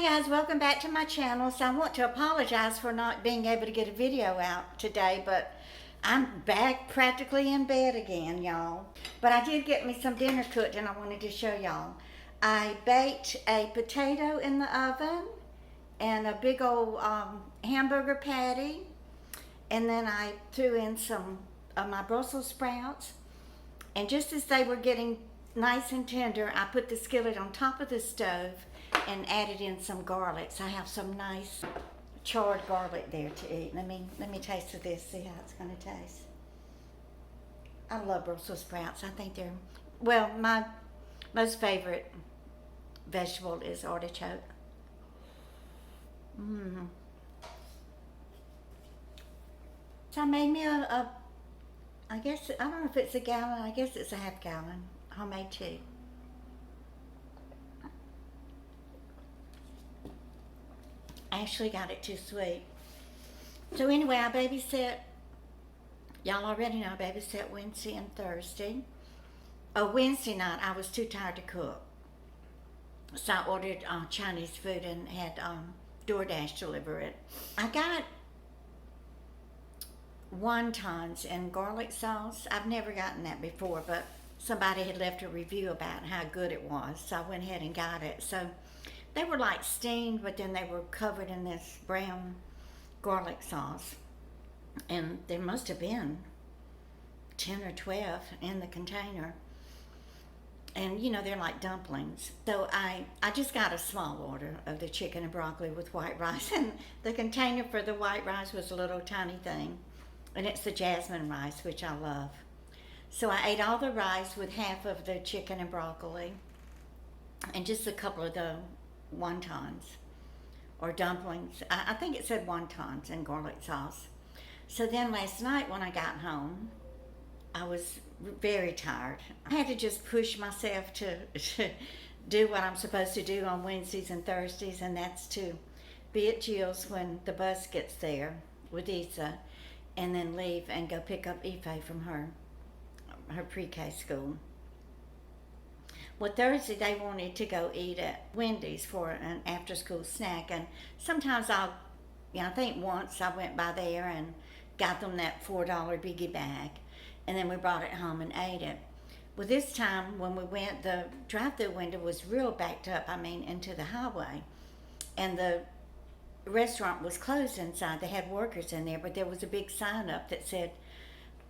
Guys, welcome back to my channel. So I want to apologize for not being able to get a video out today, but I'm back practically in bed again, y'all. But I did get me some dinner cooked and I wanted to show y'all. I baked a potato in the oven and a big old hamburger patty, and then I threw in some of my Brussels sprouts, and just as they were getting nice and tender, I put the skillet on top of the stove and added in some garlic. So I have some nice charred garlic there to eat. Let me taste of this, see how it's gonna taste. I love Brussels sprouts. I think they're, well, my most favorite vegetable is artichoke. So I made me I guess, I don't know if it's a gallon, I guess it's a half gallon homemade tea. Ashley got it too sweet. So anyway, I babysit. Y'all already know I babysit Wednesday and Thursday. Wednesday night I was too tired to cook, so I ordered Chinese food and had DoorDash deliver it. I got wontons and garlic sauce. I've never gotten that before, but somebody had left a review about how good it was, so I went ahead and got it. So they were like steamed, but then they were covered in this brown garlic sauce. And there must have been 10 or 12 in the container. And you know, they're like dumplings. So I just got a small order of the chicken and broccoli with white rice. And the container for the white rice was a little tiny thing. And it's the jasmine rice, which I love. So I ate all the rice with half of the chicken and broccoli and just a couple of the wontons or dumplings. I think it said wontons and garlic sauce. So then last night when I got home, I was very tired. I had to just push myself to do what I'm supposed to do on Wednesdays and Thursdays, and that's to be at Jill's when the bus gets there with Issa, and then leave and go pick up Ife from her pre-K school. Well, Thursday they wanted to go eat at Wendy's for an after-school snack, and sometimes I think once I went by there and got them that $4 biggie bag, and then we brought it home and ate it. Well, this time when we went, the drive-through window was real backed up, into the highway, and the restaurant was closed inside. They had workers in there, but there was a big sign up that said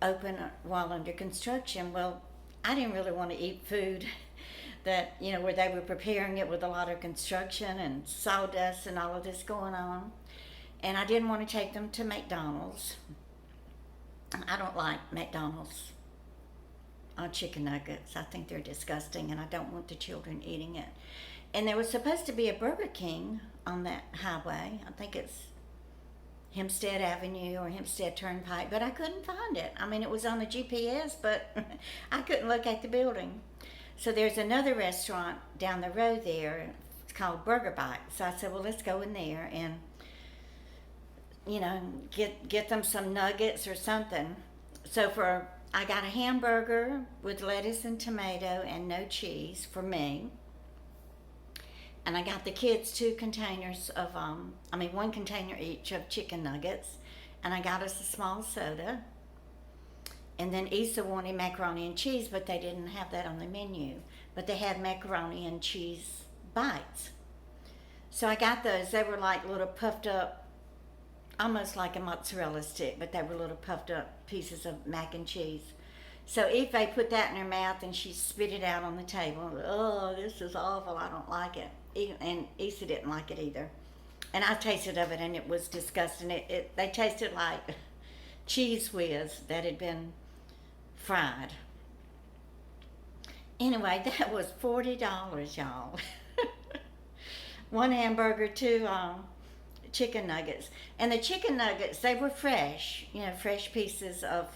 open while under construction. Well, I didn't really want to eat food that, where they were preparing it with a lot of construction and sawdust and all of this going on. And I didn't want to take them to McDonald's. I don't like McDonald's chicken nuggets. I think they're disgusting, and I don't want the children eating it. And there was supposed to be a Burger King on that highway. I think it's Hempstead Avenue or Hempstead Turnpike, but I couldn't find it. It was on the GPS, but I couldn't locate the building. So there's another restaurant down the road there. It's called Burger Bite. So I said, well, let's go in there and, get them some nuggets or something. So I got a hamburger with lettuce and tomato and no cheese for me. And I got the kids 2 containers of, 1 container each of chicken nuggets. And I got us a small soda. And then Issa wanted macaroni and cheese, but they didn't have that on the menu. But they had macaroni and cheese bites. So I got those. They were like little puffed up, almost like a mozzarella stick, but they were little puffed up pieces of mac and cheese. So Ife put that in her mouth and she spit it out on the table. Oh, this is awful. I don't like it. And Issa didn't like it either. And I tasted of it and it was disgusting. They tasted like cheese whiz that had been fried. Anyway, that was $40, y'all. 1 hamburger, 2 chicken nuggets. And the chicken nuggets, they were fresh, fresh pieces of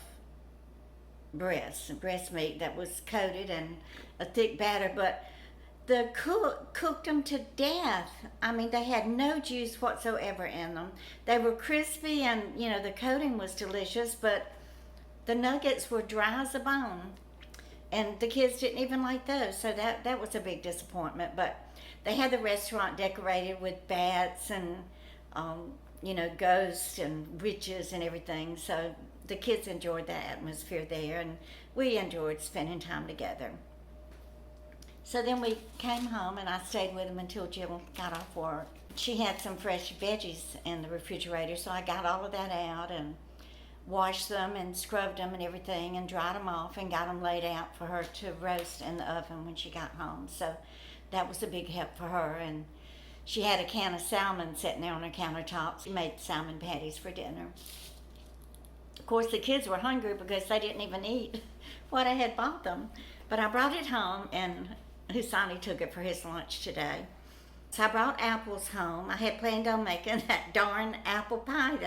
breast meat that was coated in a thick batter, but the cook cooked them to death. They had no juice whatsoever in them. They were crispy and, the coating was delicious, but the nuggets were dry as a bone. And the kids didn't even like those, so that was a big disappointment. But they had the restaurant decorated with bats and, ghosts and witches and everything. So the kids enjoyed the atmosphere there, and we enjoyed spending time together. So then we came home, and I stayed with them until Jill got off work. She had some fresh veggies in the refrigerator, so I got all of that out and washed them and scrubbed them and everything and dried them off and got them laid out for her to roast in the oven when she got home. So that was a big help for her. And she had a can of salmon sitting there on her countertop. She made salmon patties for dinner. Of course, the kids were hungry because they didn't even eat what I had bought them. But I brought it home, and Husani took it for his lunch today. So I brought apples home. I had planned on making that darn apple pie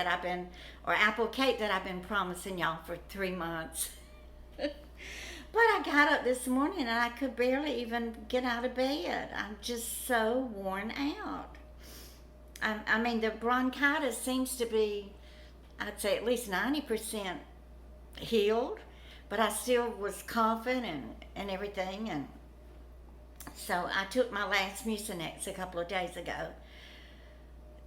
or apple cake that I've been promising y'all for 3 months. But I got up this morning and I could barely even get out of bed. I'm just so worn out. I mean, the bronchitis seems to be, I'd say, at least 90% healed, but I still was coughing and everything. And so I took my last Mucinex a couple of days ago.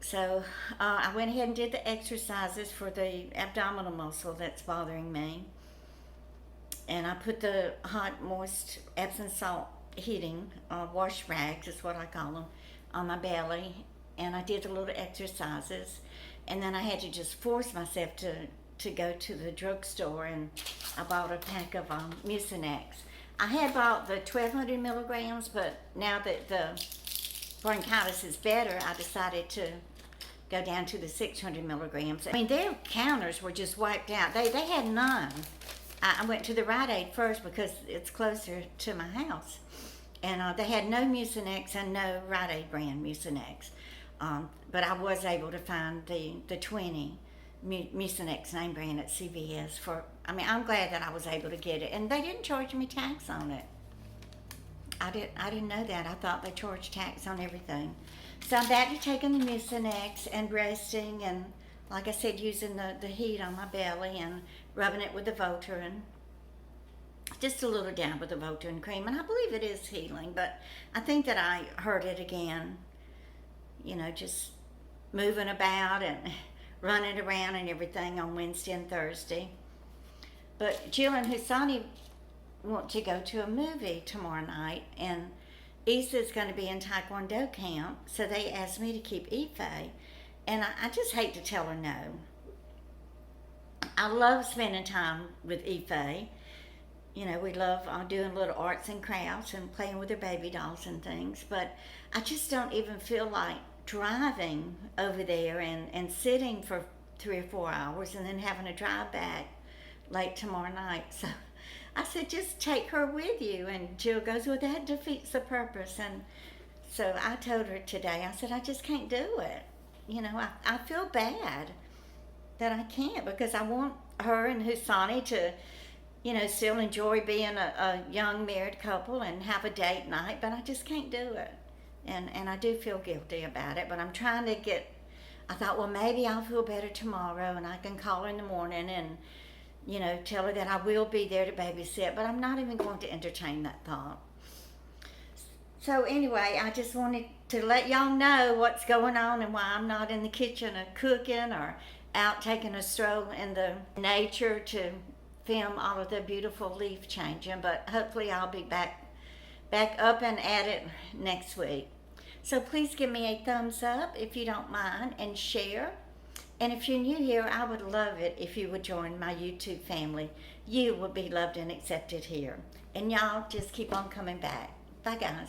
So I went ahead and did the exercises for the abdominal muscle that's bothering me. And I put the hot, moist Epsom salt heating wash rags, is what I call them, on my belly. And I did the little exercises. And then I had to just force myself to go to the drugstore, and I bought a pack of Mucinex. I had bought the 1,200 milligrams, but now that the bronchitis is better, I decided to go down to the 600 milligrams. I mean, their counters were just wiped out. They had none. I went to the Rite Aid first because it's closer to my house. And they had no Mucinex and no Rite Aid brand Mucinex. But I was able to find the 20 Mucinex name brand at CVS I'm glad that I was able to get it. And they didn't charge me tax on it. I didn't know that. I thought they charged tax on everything. So I'm back to taking the Mucinex and resting and, like I said, using the heat on my belly and rubbing it with the Voterin. Just a little dab with the Voterin cream. And I believe it is healing, but I think that I hurt it again. Just moving about and running around and everything on Wednesday and Thursday. But Jill and Husani want to go to a movie tomorrow night, and Issa's going to be in Taekwondo camp, so they asked me to keep Ife, and I just hate to tell her no. I love spending time with Ife. We love doing little arts and crafts and playing with her baby dolls and things, but I just don't even feel like driving over there and sitting for 3 or 4 hours and then having to drive back late tomorrow night. So I said, just take her with you. And Jill goes, well, that defeats the purpose. And so I told her today, I said, I just can't do it. I feel bad that I can't, because I want her and Husani to, still enjoy being a young married couple and have a date night, but I just can't do it. And I do feel guilty about it, but I'm trying to I thought, well, maybe I'll feel better tomorrow and I can call her in the morning and, tell her that I will be there to babysit, but I'm not even going to entertain that thought. So anyway, I just wanted to let y'all know what's going on and why I'm not in the kitchen cooking or out taking a stroll in the nature to film all of the beautiful leaf changing, but hopefully I'll be back up and at it next week. So please give me a thumbs up if you don't mind, and share. And if you're new here, I would love it if you would join my YouTube family. You will be loved and accepted here. And y'all just keep on coming back. Bye, guys.